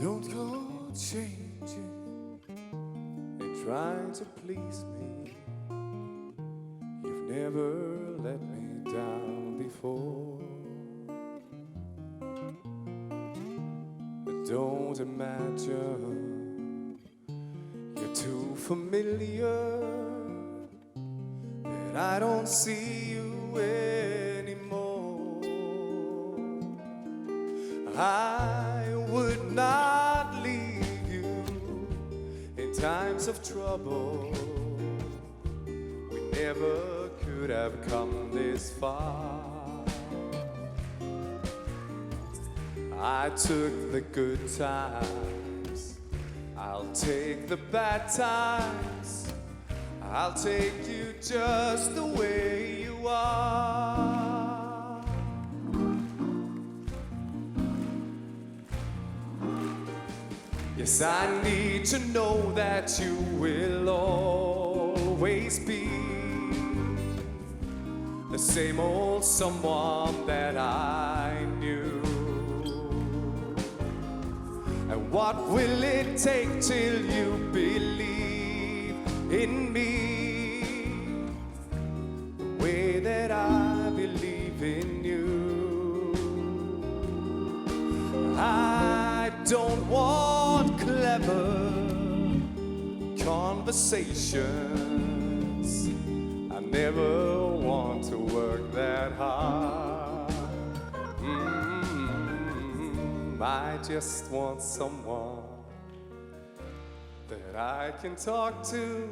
Don't go changing and trying to please me. You've never let me down before. But don't imagine you're too familiar, that I don't see you anymore. I would not leave you in times of trouble. We never could have come this far. I took the good times, I'll take the bad times. I'll take you just the way you are. Yes, I need to know that you will always be the same old someone that I knew. And what will it take till you believe in me the way that I believe in you? I don't want clever conversations. I never want to work that hard. I just want someone that I can talk to.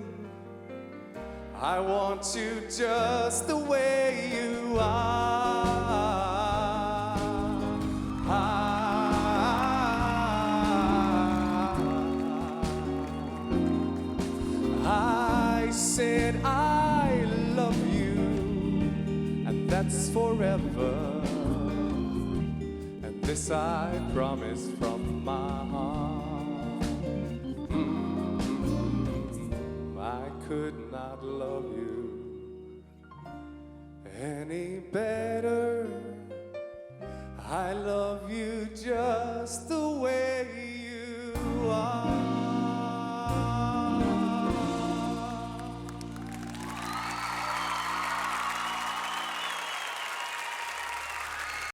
I want you just the way you are. I said I love you, and that's forever. And this I promise from my heart. I could not love you any better. I love you just the